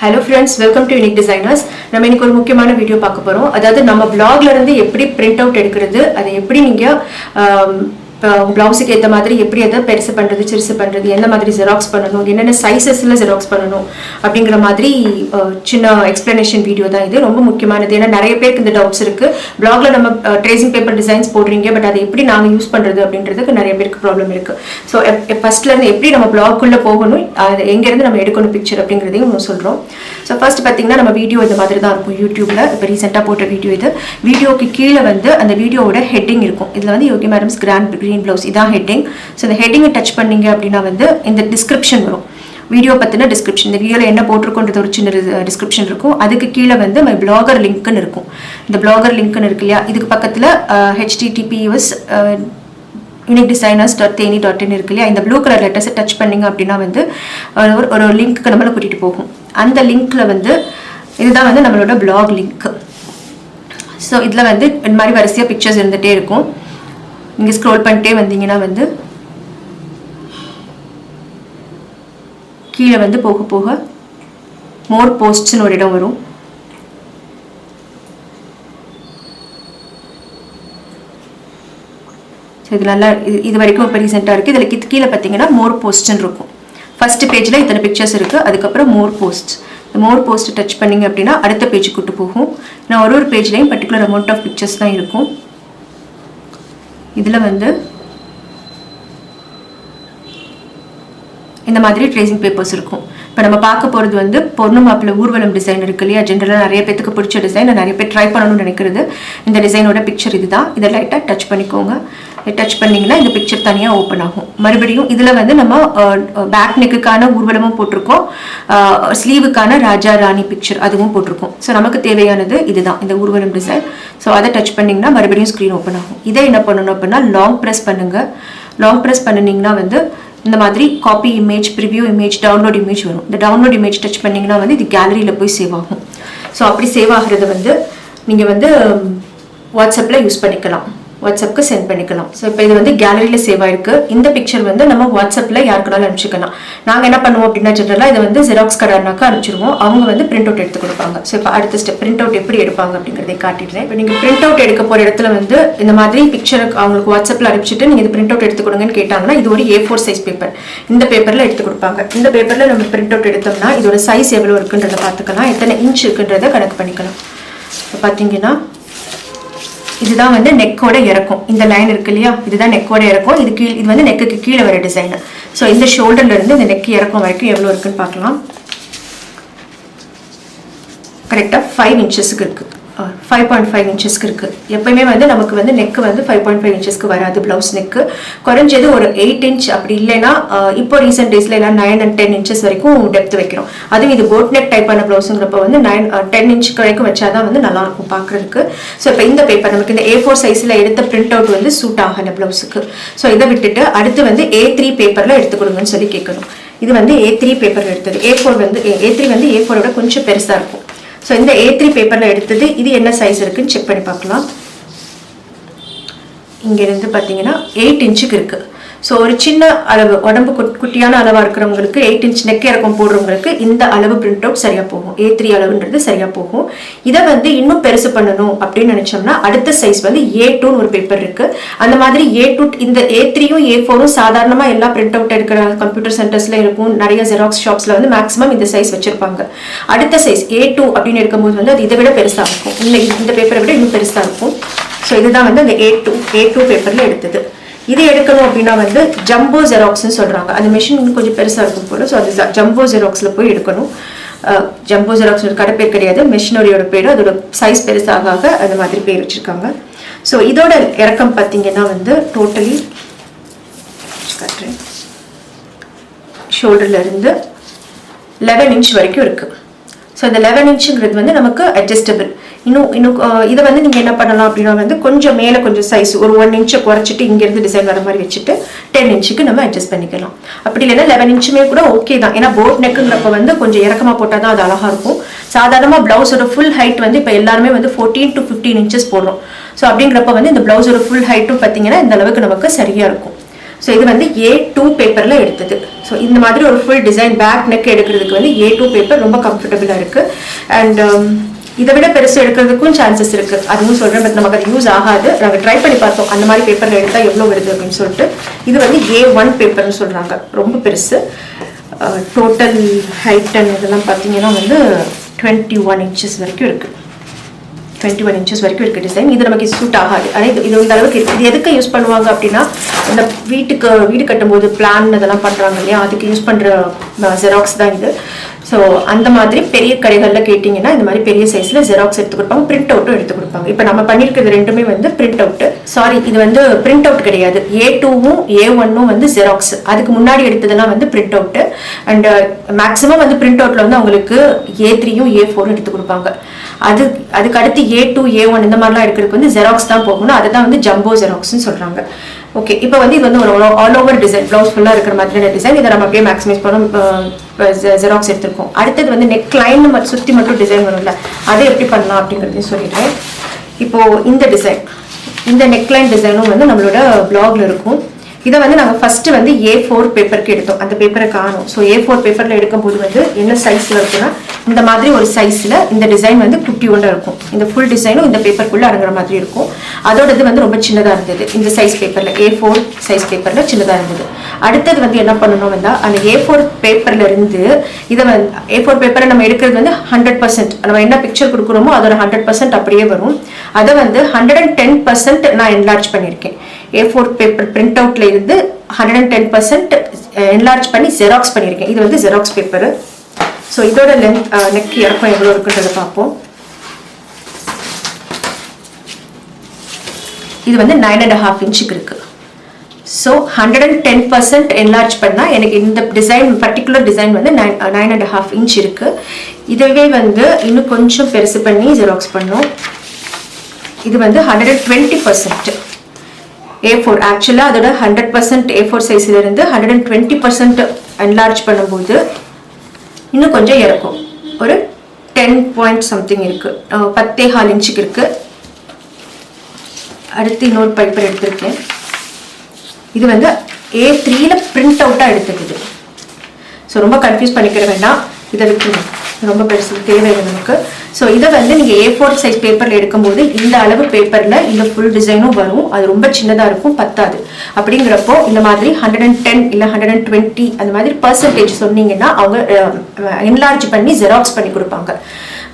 Hello friends, welcome to Unique Designers. நம்ம இன்னைக்கு ஒரு முக்கியமான வீடியோ பார்க்க போறோம். அதாவது நம்ம blogல இருந்து எப்படி print out எடுக்கிறது, அதை எப்படி நீங்க பிளவுஸுக்கு ஏற்ற மாதிரி எப்படி அதை பெருசு பண்ணுறது சிறுசு பண்ணுறது என்ன மாதிரி ஜெராக்ஸ் பண்ணணும் என்னென்ன சைஸஸில் ஜெராக்ஸ் பண்ணணும் அப்படிங்கிற மாதிரி சின்ன எக்ஸ்பிளனேஷன் வீடியோ தான் இது. ரொம்ப முக்கியமானது. ஏன்னா நிறைய பேருக்கு இந்த டவுட்ஸ் இருக்குது. பிளாகில் நம்ம ட்ரேசிங் பேப்பர் டிசைன்ஸ் போடுறீங்க, பட் அதை எப்படி நாங்கள் யூஸ் பண்ணுறது அப்படின்றதுக்கு நிறைய பேருக்கு ப்ராப்ளம் இருக்குது. ஸோ ஃபஸ்ட்லேருந்து எப்படி நம்ம பிளாக்குள்ளே போகணும், அது எங்கேருந்து நம்ம எடுக்கணும் பிக்சர் அப்படிங்கிறதையும் நம்ம சொல்கிறோம். ஸோ ஃபர்ஸ்ட் பார்த்தீங்கன்னா நம்ம வீடியோ இந்த மாதிரி தான் இருக்கும் யூடியூப்பில். இப்போ ரீசெண்டாக போட்ட வீடியோ இது. வீடியோக்கு கீழே வந்து அந்த வீடியோவோட ஹெட்டிங் இருக்கும். இதில் வந்து யோகி மேடம்ஸ் கிராண்ட் green blouse இதான் ஹெட்டிங். ஸோ இந்த ஹெட்டிங்கை டச் பண்ணீங்க அப்படின்னா வந்து இந்த டிஸ்கிரிப்ஷன் வரும். வீடியோ பற்றின டிஸ்கிரிப்ஷன், இந்த வீடியோவில் என்ன போட்டிருக்கோன்றது ஒரு சின்ன டிஸ்கிரிப்ஷன் இருக்கும். அதுக்கு கீழே வந்து மை பிளாகர் லிங்க்னு இருக்கும். இந்த பிளாகர் லிங்க்னு இருக்கு இல்லையா, இதுக்கு பக்கத்தில் https uniquedesigners.theni.in இருக்கு இல்லையா, இந்த ப்ளூ கலர் லெட்டர்ஸை டச் பண்ணிங்க அப்படின்னா வந்து ஒரு லிங்க்கு நம்மளை கூட்டிகிட்டு போகும். அந்த லிங்க்கில் வந்து இதுதான் வந்து நம்மளோட பிளாக் லிங்க். ஸோ இதில் வந்து இந்த மாதிரி வரிசையாக பிக்சர்ஸ் இருந்துகிட்டே இருக்கும். நீங்கள் ஸ்க்ரோல் பண்ணிட்டே வந்தீங்கன்னா வந்து கீழே வந்து போக போக மோர் போஸ்ட்ஸ்னு ஒரு இடம் வரும். ஸோ இது நல்லா இது வரைக்கும் இப்போ ரீசெண்டாக இருக்குது. இதில் கீழே பார்த்தீங்கன்னா மோர் போஸ்ட்னு இருக்கும். ஃபர்ஸ்ட் பேஜில் இத்தனை பிக்சர்ஸ் இருக்குது. அதுக்கப்புறம் மோர் போஸ்ட். இந்த மோர் போஸ்ட் டச் பண்ணிங்க அப்படின்னா அடுத்த பேஜுக்கு கூட்டு போகும். நான் ஒரு பேஜ்லேயும் பர்டிகுலர் அமௌண்ட் ஆஃப் பிக்சர்ஸ் தான் இருக்கும். இதில் வந்து இந்த மாதிரி ட்ரேசிங் பேப்பர்ஸ் இருக்கும். இப்போ நம்ம பார்க்க போகிறது வந்து பொண்ணு மாப்பிள்ளை ஊர்வலம் டிசைன் இருக்கு இல்லையா, ஜென்ரலாக நிறைய பேருக்கு பிடிச்ச டிசைன், நிறைய பேர் ட்ரை பண்ணணும்னு நினைக்கிறது. இந்த டிசைனோட பிக்சர் இதுதான். இதை லைட்டாக டச் பண்ணிக்கோங்க. டச் பண்ணிங்கன்னா இந்த பிக்சர் தனியாக ஓப்பன் ஆகும். மறுபடியும் இதில் வந்து நம்ம பேக் நெக்குக்கான ஊர்வலமும் போட்டிருக்கோம், ஸ்லீவுக்கான ராஜா ராணி பிக்சர் அதுவும் போட்டிருக்கோம். ஸோ நமக்கு தேவையானது இதுதான், இந்த ஊர்வலம் டிசைன். ஸோ அதை டச் பண்ணிங்கன்னா மறுபடியும் ஸ்க்ரீன் ஓப்பன் ஆகும். இதை என்ன பண்ணணும் அப்படின்னா லாங் ப்ரெஸ் பண்ணுங்கள். லாங் ப்ரெஸ் பண்ணிங்கன்னா வந்து இந்த மாதிரி copy image, preview image, download image வரும். இந்த டவுன்லோட் இமேஜ் டச் பண்ணிங்கன்னா வந்து இது கேலரியில் போய் சேவ் ஆகும். ஸோ அப்படி சேவ் ஆகிறது வந்து நீங்கள் வந்து வாட்ஸ்அப்பில் யூஸ் பண்ணிக்கலாம், வாட்ஸ்அப்புக்கு சென்ட் பண்ணிக்கலாம். ஸோ இப்போ இது வந்து கேலரியில் சேவ் ஆயிருக்கு. இந்த பிக்சர் வந்து நம்ம வாட்ஸ்அப்பில் யாருக்குனாலும் அனுப்பிச்சிக்கலாம். நாங்கள் என்ன பண்ணுவோம் அப்படின்னா ஜென்ரலாக இதை வந்து ஜெராக்ஸ் கடைனாக்கா அனுப்பிச்சிருவோம். அவங்க வந்து பிரிண்ட் அவுட் எடுத்து கொடுப்பாங்க. ஸோ இப்போ அடுத்த ஸ்டெப் பிரிண்ட் அவுட் எப்படி எடுப்பாங்க அப்படிங்கிறதை காட்டிடுறேன். இப்போ நீங்கள் பிரிண்ட் அவுட் எடுக்க போகிற இடத்துல வந்து இந்த மாதிரி பிக்சர் அவங்களுக்கு வாட்ஸ்அப்பில் அனுப்பிச்சிட்டு நீங்கள் இது பிரிண்ட் அவுட் எடுத்து கொடுங்கன்னு கேட்டாங்கன்னா இது ஒரு A4 சைஸ் பேப்பர். இந்த பேப்பரில் எடுத்து கொடுப்பாங்க. இந்த பேப்பரில் நம்ம பிரிண்ட் அவுட் எடுத்தோம்னா இதோட சைஸ் எவ்வளோ இருக்குன்றதை பார்த்துக்கலாம், எத்தனை இன்ச் இருக்குன்றதை கணக்கு பண்ணிக்கலாம். இப்போ பார்த்தீங்கன்னா இதுதான் வந்து நெக்கோட இறக்கும். இந்த லைன் இருக்கு இல்லையா, இதுதான் நெக்கோட இறக்கும். இது வந்து நெக்குக்கு கீழே வர டிசைன். ஸோ இந்த ஷோல்டர்ல இருந்து இந்த நெக் இறக்கும் வரைக்கும் எவ்வளோ இருக்குன்னு பார்க்கலாம். கரெக்டாக 5 இன்ச்சஸ்க்கு இருக்கு, 5.5 இன்ச்சஸ்க்கு இருக்கு. எப்பயுமே வந்து நமக்கு வந்து நெக்கு வந்து 5.5 இன்ச்சஸ்க்கு வராது. பிளவுஸ் நெக்கு குறைஞ்சது ஒரு 8 இன்ச், அப்படி இல்லைன்னா இப்போ ரீசெண்ட் டேஸ்ல எல்லாம் 9 and 10 இன்ச்சஸ் வரைக்கும் டெப்த் வைக்கிறோம். அதுவும் இது போட் நெக் டைப்பான பிளவுஸுங்கிறப்ப வந்து 10 இன்ச் வரைக்கும் வச்சாதான் வந்து நல்லா இருக்கும் பார்க்கறதுக்கு. ஸோ இப்போ இந்த பேப்பர் நமக்கு இந்த A4 சைஸ்ல எடுத்த பிரிண்ட் அவுட் வந்து சூட் ஆகல பிளவுஸுக்கு. ஸோ இதை விட்டுட்டு அடுத்து வந்து A3 பேப்பர்ல எடுத்து கொடுங்கன்னு சொல்லி கேட்கணும். இது வந்து A3 பேப்பர்ல எடுத்தது. A4 வந்து A3 வந்து A4 விட கொஞ்சம் பெருசா இருக்கும். ஸோ இந்த A3 பேப்பரில் எடுத்தது. இது என்ன சைஸ் இருக்குன்னு செக் பண்ணி பார்க்கலாம். இங்கேருந்து பார்த்தீங்கன்னா 8 இன்ச்சுக்கு இருக்குது. ஸோ ஒரு சின்ன அளவு, உடம்பு குட்டியான அளவாக இருக்கிறவங்களுக்கு 8 இன்ச் நெக் இறக்கம் போடுறவங்களுக்கு இந்த அளவு பிரிண்ட் அவுட் சரியாக போகும். A3 அளவுன்றது சரியாக போகும். இதை வந்து இன்னும் பெருசு பண்ணணும் அப்படின்னு நினச்சோம்னா அடுத்த சைஸ் வந்து A2ன்னு ஒரு பேப்பர் இருக்குது. அந்த மாதிரி A2 இந்த A3யும் A4ம் சாதாரணமாக எல்லா பிரிண்ட் அவுட் எடுக்கிற கம்ப்யூட்டர் சென்டர்ஸில் இருக்கும். நிறைய ஜெராக்ஸ் ஷாப்ஸில் வந்து மேக்ஸிமம் இந்த சைஸ் வச்சுருப்பாங்க. அடுத்த சைஸ் A2 அப்படின்னு எடுக்கும்போது வந்து அது இதை விட பெருசாக இருக்கும். இல்லை, இந்த பேப்பரை விட இன்னும் பெருசாக இருக்கும். ஸோ இதுதான் வந்து அந்த A2 பேப்பரில் எடுத்தது. இது எடுக்கணும் அப்படின்னா வந்து ஜம்போ ஜெராக்ஸ்ன்னு சொல்கிறாங்க. அந்த மிஷின் இன்னும் கொஞ்சம் பெருசாக இருக்கும் போல. ஸோ அது ஜம்போ ஜெராக்ஸில் போய் எடுக்கணும். ஜம்போ ஜெராக்ஸ் கடை பேர் கிடையாது, மிஷினரியோட பேர். அதோட சைஸ் பெருசாக அந்த மாதிரி பேர் வச்சுருக்காங்க. ஸோ இதோட இறக்கம் பார்த்தீங்கன்னா வந்து டோட்டலி காட்டுறேன், ஷோல்டர்லேருந்து 11 இன்ச் வரைக்கும் இருக்குது. ஸோ இந்த 11 இன்ச்சுங்கிறது வந்து நமக்கு அட்ஜஸ்டபிள். இன்னும் இதை வந்து நீங்கள் என்ன பண்ணலாம் அப்படின்னா வந்து கொஞ்சம் மேலே கொஞ்சம் சைஸ் ஒரு 1 இன்ச்சை குறைச்சிட்டு இங்கேருந்து டிசைன் வர மாதிரி வச்சுட்டு 10 இன்ச்சுக்கு நம்ம அட்ஜஸ்ட் பண்ணிக்கலாம். அப்படி இல்லைன்னா 11 இன்ச்சுமே கூட ஓகே தான். ஏன்னா போட் நெக்குங்கிறப்ப வந்து கொஞ்சம் இறக்கமாக போட்டால் தான் அது அழகாக இருக்கும். சாதாரணமாக பிளவுஸோட ஃபுல் ஹைட் வந்து இப்போ எல்லாருமே வந்து 14 to 15 இன்ச்சஸ் போடுறோம். ஸோ அப்படிங்கிறப்ப வந்து இந்த பிளவுஸோட ஃபுல் ஹைட்டும் பார்த்தீங்கன்னா இந்த அளவுக்கு நமக்கு சரியாக இருக்கும். ஸோ இது வந்து A2 பேப்பரில் எடுத்தது. ஸோ இந்த மாதிரி ஒரு ஃபுல் டிசைன் பேக் நெக் எடுக்கிறதுக்கு வந்து A2 பேப்பர் ரொம்ப கம்ஃபர்டபுளாக இருக்குது. அண்ட் இதை விட பெருசு எடுக்கிறதுக்கும் சான்சஸ் இருக்குது, அதுவும் சொல்கிறேன். பட் நமக்கு அது யூஸ் ஆகாது. நாங்கள் ட்ரை பண்ணி பார்த்தோம் அந்த மாதிரி பேப்பரில் எடுத்தால் எவ்வளோ வருது அப்படின்னு சொல்லிட்டு. இது வந்து A1 பேப்பர்னு சொல்கிறாங்க, ரொம்ப பெருசு. டோட்டல் ஹைட் அண்ட் இதெல்லாம் பார்த்தீங்கன்னா வந்து 21 inches வரைக்கும் இருக்குது. 21 inches வரைக்கும் இருக்குது டிசைன். இது நமக்கு சூட் ஆகாது. ஆனால் இது இந்த அளவுக்கு இது எதுக்கு யூஸ் பண்ணுவாங்க அப்படின்னா, இந்த வீடு கட்டும்போது பிளான் இதெல்லாம் பண்ணுறாங்க இல்லையா, அதுக்கு யூஸ் பண்ணுற ஜெராக்ஸ் தான் இது. ஸோ அந்த மாதிரி பெரிய கடைகளில் கேட்டிங்கன்னா இந்த மாதிரி பெரிய சைஸில் ஜெராக்ஸ் எடுத்து கொடுப்பாங்க, பிரிண்ட் அவுட்டும் எடுத்து கொடுப்பாங்க. இப்போ நம்ம பண்ணியிருக்கிறது ரெண்டுமே வந்து பிரிண்ட் அவுட்டு. சாரி, இது வந்து பிரிண்ட் அவுட் கிடையாது. A2வும் A1ம் வந்து ஜெராக்ஸ். அதுக்கு முன்னாடி எடுத்ததெல்லாம் வந்து பிரிண்ட் அவுட்டு. அண்ட் மேக்ஸிமம் வந்து பிரிண்ட் அவுட்டில் வந்து அவங்களுக்கு A3யும் A4ம் எடுத்து கொடுப்பாங்க. அதுக்கு அடுத்து A2 A1 இந்த மாதிரிலாம் எடுக்கிறதுக்கு வந்து ஜெராக்ஸ் தான் போகணும். அதை தான் வந்து ஜம்போ ஜெராக்ஸ்ன்னு சொல்கிறாங்க. ஓகே, இப்போ வந்து இது வந்து ஒரு ஆல் ஓவர் டிசைன், ப்ளவுஸ் ஃபுல்லாக இருக்கிற மாதிரியான டிசைன். இதை நம்ம அப்படியே மேக்ஸிமைஸ் பண்ணோம், ஜெராக்ஸ் எடுத்திருக்கோம். அடுத்தது வந்து நெக் லைன் சுற்றி மட்டும் டிசைன் வரும்ல, அதை எப்படி பண்ணலாம் அப்படிங்கிறதையும் சொல்லிடுறேன். இப்போது இந்த நெக் லைன் டிசைனும் வந்து நம்மளோட பிளாக்ல இருக்கும். இதை வந்து நாங்கள் ஃபஸ்ட்டு வந்து A4 பேப்பருக்கு எடுத்தோம். அந்த பேப்பரை காணும். ஸோ A4 பேப்பரில் எடுக்கும்போது வந்து என்ன சைஸில் இருக்குன்னா, இந்த மாதிரி ஒரு சைஸில் இந்த டிசைன் வந்து குட்டியோட இருக்கும். இந்த ஃபுல் டிசைனும் இந்த பேப்பருக்குள்ளே அடங்குற மாதிரி இருக்கும். அதோடது வந்து ரொம்ப சின்னதாக இருந்தது. இந்த சைஸ் பேப்பரில் A4 சைஸ் பேப்பரில் சின்னதாக இருந்தது. அடுத்தது வந்து என்ன பண்ணணும் வந்தால், அந்த A4 பேப்பரில் இருந்து இதை வந்து A4 பேப்பரை நம்ம எடுக்கிறது வந்து 100%, நம்ம என்ன பிக்சர் கொடுக்குறோமோ அதோட 100% அப்படியே வரும். அதை வந்து 110% நான் என்லார்ஜ் பண்ணியிருக்கேன். A4 பேப்பர் பிரிண்ட் அவுட்ல இருந்து 110% என்லார்ஜ் பண்ணி ஜெராக்ஸ் பண்ணியிருக்கேன். இது வந்து ஜெராக்ஸ் பேப்பரு. ஸோ இதோட நெக் இறக்கம் எவ்வளோ இருக்குன்றதை பார்ப்போம். இது வந்து 9.5 inches இருக்கு. ஸோ 110% என்லார்ஜ் பண்ணால் எனக்கு இந்த டிசைன் பர்டிகுலர் டிசைன் வந்து 9.5 inches இருக்கு. இதுவே வந்து இன்னும் கொஞ்சம் பெருசு பண்ணி ஜெராக்ஸ் பண்ணோம். இது வந்து 120% A4. ஆக்சுவலாக அதோட 100% A4 சைஸில் இருந்து 120% என்லார்ஜ் பண்ணும்போது இன்னும் கொஞ்சம் இறக்கும். ஒரு 10 point something இருக்குது, 10.25 inches இருக்குது. அடுத்து இன்னொரு பேப்பர் எடுத்திருக்கேன். இது வந்து A3ல பிரிண்ட் அவுட்டாக எடுத்துக்குது. ஸோ ரொம்ப கன்ஃபியூஸ் பண்ணிக்கிற வேண்டாம், இதை விட்டுருங்க, ரொம்ப பெருசு தேவையில்லை நமக்கு. ஸோ இதை வந்து நீங்கள் A4 சைஸ் பேப்பரில் எடுக்கும்போது இந்த அளவு பேப்பரில் இந்த ஃபுல் டிசைனும் வரும். அது ரொம்ப சின்னதாக இருக்கும், பத்தாது. அப்படிங்கிறப்போ இந்த மாதிரி 110 இல்லை 120 அந்த மாதிரி பர்சன்டேஜ் சொன்னீங்கன்னா அவங்க என்லார்ஜ் பண்ணி ஜெராக்ஸ் பண்ணி கொடுப்பாங்க.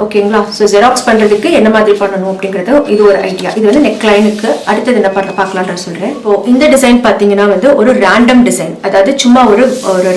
ஓகேங்களா? ஸோ ஜெராக்ஸ் பண்ணுறதுக்கு என்ன மாதிரி பண்ணணும் அப்படிங்கிறது இது ஒரு ஐடியா. இது வந்து நெக் லைனுக்கு. அடுத்தது என்ன பார்க்கலான்னு சொல்கிறேன். இப்போ இந்த டிசைன் பார்த்தீங்கன்னா வந்து ஒரு ரேண்டம் டிசைன், அதாவது சும்மா ஒரு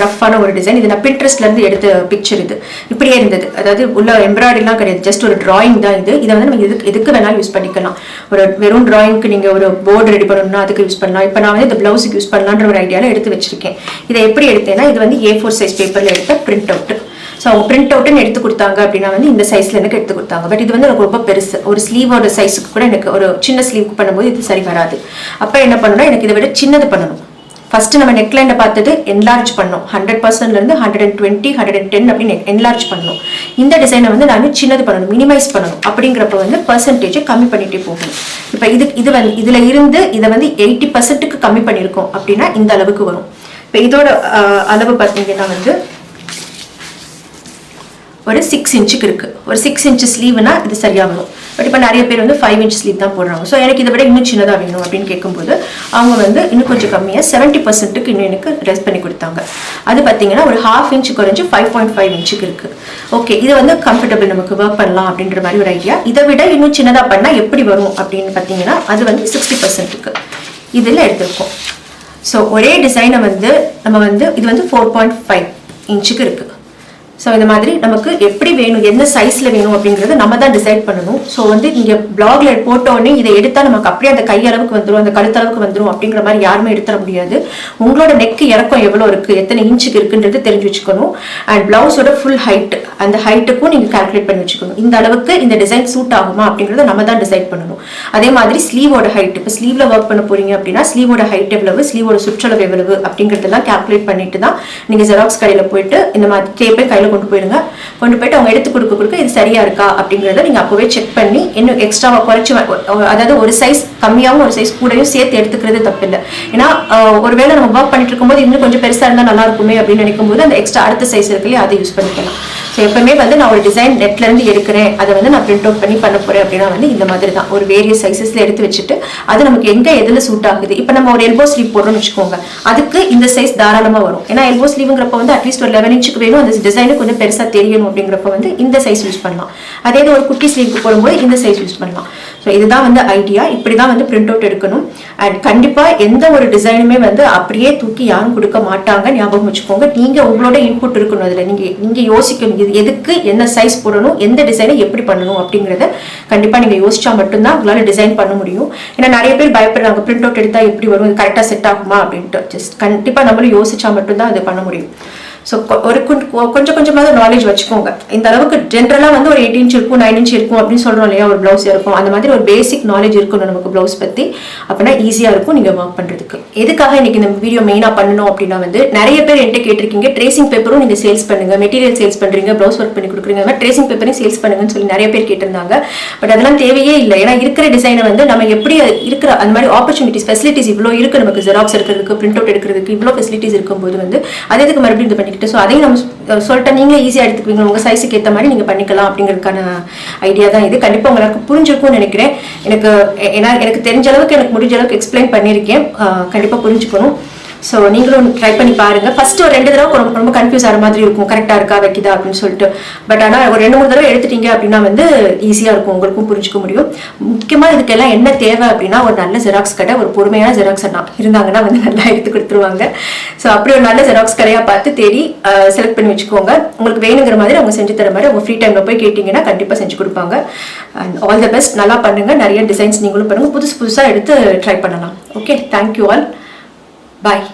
ரஃப்பான ஒரு டிசைன். இது நான் பின்ட்ரெஸ்ட்லேருந்து எடுத்த பிக்சர். இது இப்படியே இருந்தது, அதாவது உள்ள எம்ப்ராய்டரிலாம் கிடையாது, ஜஸ்ட் ஒரு டிராயிங் தான் இது. இதை வந்து நம்ம எதுக்கு வேணாலும் யூஸ் பண்ணிக்கலாம். ஒரு வெறும் டிராயிங்க்கு நீங்கள் ஒரு போர்டு ரெடி பண்ணணும்னா அதுக்கு யூஸ் பண்ணலாம். இப்போ நான் வந்து இந்த பிளவுஸுக்கு யூஸ் பண்ணலான்ற ஒரு ஐடியாவில் எடுத்து வச்சிருக்கேன். இதை எப்படி எடுத்தேன்னா, இது வந்து A4 சைஸ் பேப்பரில் எடுத்த பிரிண்ட் அவுட். ஸோ அவங்க பிரிண்ட் அவுட்டுன்னு எடுத்து கொடுத்தாங்க அப்படின்னா வந்து இந்த சைஸில் எனக்கு எடுத்து கொடுத்தாங்க. பட் இது வந்து எனக்கு ரொம்ப பெருசு, ஒரு ஸ்லீவோட சைஸுக்கு கூட எனக்கு ஒரு சின்ன ஸ்லீவுக்கு பண்ணும்போது இது சரி வராது. அப்போ என்ன பண்ணணும்னா, எனக்கு இதை விட சின்னது பண்ணணும். ஃபஸ்ட்டு நம்ம நெக்லைனை பார்த்தது என்லார்ஜ் பண்ணோம். 100%லேருந்து 120, 110 அப்படின்னு என்லார்ஜ் பண்ணணும். இந்த டிசைனை வந்து நான் சின்னது பண்ணணும், மினிமைஸ் பண்ணணும். அப்படிங்கிறப்ப வந்து பர்சன்டேஜை கம்மி பண்ணிகிட்டே போகணும். இப்போ இதில் இருந்து இதை வந்து 80%க்கு கம்மி பண்ணியிருக்கோம் அப்படின்னா இந்த அளவுக்கு வரும். இப்போ இதோட அளவு பார்த்தீங்கன்னா வந்து ஒரு 6 inches இருக்கு. ஒரு 6 inch ஸ்லீவ்னா இது சரியா வரும். பட் இப்போ நிறைய பேர் வந்து 5 inch ஸ்லீவ் தான் போடுறாங்க. ஸோ எனக்கு இதை விட இன்னும் சின்னதாக வேணும் அப்படின்னு கேட்கும்போது அவங்க வந்து இன்னும் கொஞ்சம் கம்மியாக 70%க்கு இன்னும் எனக்கு ரெஸ்ட் பண்ணி கொடுத்தாங்க. அது பார்த்தீங்கன்னா ஒரு 1/2 inch குறைஞ்சி 5.5 inches இருக்கு. ஓகே, இது வந்து கம்ஃபர்டபுள், நமக்கு ஒர்க் பண்ணலாம் அப்படின்ற மாதிரி ஒரு ஐடியா. இதை விட இன்னும் சின்னதாக பண்ணால் எப்படி வரும் அப்படின்னு பார்த்தீங்கன்னா அது வந்து 60%க்கு இதில் எடுத்திருக்கோம். ஸோ ஒரே டிசைனை வந்து நம்ம வந்து இது வந்து 4.5 inches இருக்கு. ஸோ இந்த மாதிரி நமக்கு எப்படி வேணும், என்ன சைஸில் வேணும் அப்படிங்கிறத நம்ம தான் டிசைட் பண்ணணும். ஸோ வந்து இங்கே பிளாக்ல போட்டோடனே இதை எடுத்தால் நமக்கு அப்படியே அந்த கையளவுக்கு வந்துடும், அந்த கழுத்தளவுக்கு வந்துடும் அப்படிங்கிற மாதிரி யாருமே எடுத்துட முடியாது. உங்களோட நெக்கு இறக்கம் எவ்வளோ இருக்குது, எத்தனை இன்ச்சுக்கு இருக்குன்றது தெரிஞ்சு வச்சுக்கணும். அண்ட் பிளவுஸோட ஃபுல் ஹைட், அந்த ஹைட்டுக்கும் நீங்கள் கால்குலேட் பண்ணி வச்சுக்கணும். இந்த அளவுக்கு இந்த டிசைன் சூட் ஆகுமா அப்படிங்கிறத நம்ம தான் டிசைட் பண்ணணும். அதே மாதிரி ஸ்லீவோட ஹைட், இப்போ ஸ்லீவ்ல ஒர்க் பண்ண போறீங்க அப்படின்னா ஸ்லீவோட ஹைட் எவ்வளவு, ஸ்லீவோட சுற்றளவு எவ்வளவு அப்படிங்கிறதெல்லாம் கால்குலேட் பண்ணிட்டு தான் நீங்கள் ஜெராக்ஸ் கடையில் போயிட்டு இந்த மாதிரி டேப்பை கையில் டிசைனர் கொண்டு போயிடுங்க. கொண்டு போயிட்டு அவங்க எடுத்து கொடுக்க இது சரியா இருக்கா அப்படிங்கிறத நீங்க அப்பவே செக் பண்ணி இன்னும் எக்ஸ்ட்ராவா குறைச்சி, அதாவது ஒரு சைஸ் கம்மியாகவும் ஒரு சைஸ் கூடயும் சேர்த்து எடுத்துக்கிறது தப்பு இல்லை. ஏன்னா ஒருவேளை நம்ம ஒர்க் பண்ணிட்டு இருக்கும்போது இன்னும் கொஞ்சம் பெருசா இருந்தா நல்லா இருக்குமே அப்படின்னு நினைக்கும் போது அந்த எக்ஸ்ட்ரா அடுத்த சைஸ் இருக்கு இல்லையா, அதை யூஸ் பண்ணிக்கலாம். ஸோ எப்பவுமே வந்து நான் ஒரு டிசைன் நெட்ல இருந்து எடுக்கிறேன், அதை வந்து நான் பிரிண்ட் அவுட் பண்ண போறேன் அப்படின்னா வந்து இந்த மாதிரி தான் ஒரு வேரியஸ் சைஸஸ்ல எடுத்து வச்சுட்டு அது நமக்கு எங்க எதுல சூட் ஆகுது. இப்போ நம்ம ஒரு எல்போ ஸ்லீவ் போடுறோம்னு வச்சுக்கோங்க, அதுக்கு இந்த சைஸ் தாராளமா வரும். ஏன்னா எல்போ ஸ்லீவ்ங்கிறப்ப வந்து அட்லீஸ்ட் ஒரு 11 இன்ச்சுக்கு வேணும், அந்த டிசைனு கொஞ்சம் பெருசா தெரியணும் அப்படிங்கிறப்ப வந்து இந்த சைஸ் யூஸ் பண்ணலாம். அதே ஒரு குட்டி ஸ்லீவ்க்கு போடும்போது இந்த சைஸ் யூஸ் பண்ணலாம். ஸோ இதுதான் வந்து ஐடியா. இப்படிதான் வந்து பிரிண்ட் அவுட் எடுக்கணும். அண்ட் கண்டிப்பா எந்த ஒரு டிசைனுமே வந்து அப்படியே தூக்கி யாரும் கொடுக்க மாட்டாங்க, ஞாபகம் வச்சுக்கோங்க. நீங்க உங்களோட இன்புட் இருக்கணும் அதுல. நீங்க யோசிக்கணும், இது எதுக்கு என்ன சைஸ் போடணும், எந்த டிசைனை எப்படி பண்ணணும் அப்படிங்கறத கண்டிப்பா நீங்க யோசிச்சா மட்டும்தான் உங்களால டிசைன் பண்ண முடியும். ஏன்னா நிறைய பேர் பயப்படுறாங்க, பிரிண்ட் அவுட் எடுத்தா எப்படி வரும், இது கரெக்டா செட் ஆகுமா அப்படின்ட்டு. ஜஸ்ட் கண்டிப்பா நம்மளும் யோசிச்சா மட்டும்தான் அதை பண்ண முடியும். ஸோ கொஞ்சம் கொஞ்சமாக நாலேஜ் வச்சுக்கோங்க. இந்த அளவுக்கு ஜென்ரலாக வந்து ஒரு 8 இன்ச் இருக்கும், 9 இன்ச் இருக்கும் அப்படின்னு சொல்றோம் இல்லையா, ஒரு பிளவுஸ் இருக்கும். அந்த மாதிரி ஒரு பேசிக் நாலேஜ் இருக்கணும் நமக்கு பிளவுஸ் பத்தி. அப்படின்னா ஈஸியா இருக்கும் நீங்க ஒர்க் பண்றதுக்கு. எதுக்காக இன்னைக்கு இந்த வீடியோ மெயினா பண்ணணும் அப்படின்னா வந்து நிறைய பேர் என்கிட்ட கேட்டிருக்கீங்க, ட்ரேசிங் பேப்பரும் நீங்க சேல்ஸ் பண்ணுங்க, மெட்டீரியல் சேல்ஸ் பண்றீங்க, பிளவுஸ் ஒர்க் பண்ணி கொடுக்குறீங்க, அந்த மாதிரி ட்ரேசிங் பேப்பரையும் சேல்ஸ் பண்ணுங்கன்னு சொல்லி நிறைய பேர் கேட்டிருந்தாங்க. பட் அதெல்லாம் தேவையே இல்லை. ஏன்னா இருக்கிற டிசைனை வந்து நம்ம எப்படி இருக்கிற அந்த மாதிரி ஆப்பர்ச்சுனிட்டிஸ் ஃபெசிலிட்டிஸ் இவ்வளோ இருக்கு நமக்கு. ஜெராக்ஸ் எடுக்கிறதுக்கு, பிரிண்ட் அவுட் எடுக்கிறதுக்கு இவ்வளோ ஃபெசிலிட்டிஸ் இருக்கும்போது வந்து அது எதுக்கு மறுபடியும் இது பண்ணிக்கிட்டு. ஸோ அதையும் நம்ம சொல்லிட்டு நீங்களே ஈஸியாக எடுத்துக்குவீங்க, உங்க சைஸுக்கு ஏற்ற மாதிரி நீங்க பண்ணிக்கலாம் அப்படிங்கிறதுக்கான ஐடியா தான் இது. கண்டிப்பா உங்களுக்கு புரிஞ்சிருக்கும்னு நினைக்கிறேன். எனக்கு தெரிஞ்ச அளவுக்கு, எனக்கு முடிஞ்ச அளவுக்கு எக்ஸ்பிளைன் பண்ணியிருக்கேன். கண்டிப்பா புரிஞ்சுக்கணும். ஸோ நீங்களும் ட்ரை பண்ணி பாருங்க. ஃபர்ஸ்ட் ஒரு 2 தடவை ரொம்ப கன்ஃபியூஸ் ஆகிற மாதிரி இருக்கும், கரெக்டாக இருக்கா வைக்கிதா அப்படின்னு சொல்லிட்டு. பட் ஆனால் ஒரு 2-3 தடவை எடுத்துட்டீங்க அப்படின்னா வந்து ஈஸியாக இருக்கும், உங்களுக்கும் புரிஞ்சுக்க முடியும். முக்கியமாக இதுக்கெல்லாம் என்ன தேவை அப்படின்னா ஒரு நல்ல ஜெராக்ஸ் கடை, ஒரு பொறுமையான ஜெராக்ஸ் அண்ணா இருந்தாங்கன்னா வந்து நல்லா எடுத்து கொடுத்துருவாங்க. ஸோ அப்படி ஒரு நல்ல ஜெராக்ஸ் கடையாக பார்த்து தேடி செலக்ட் பண்ணி வச்சுக்கோங்க. உங்களுக்கு வேணுங்கிற மாதிரி அவங்க செஞ்சு தர மாதிரி உங்கள் ஃப்ரீ டைமில் போய் கேட்டிங்கன்னா கண்டிப்பாக செஞ்சு கொடுப்பாங்க. And all the best. நல்லா பண்ணுங்க, நிறைய டிசைன்ஸ் நீங்களும் பண்ணுங்க, புதுசாக எடுத்து ட்ரை பண்ணலாம். Okay, thank you all. Bye.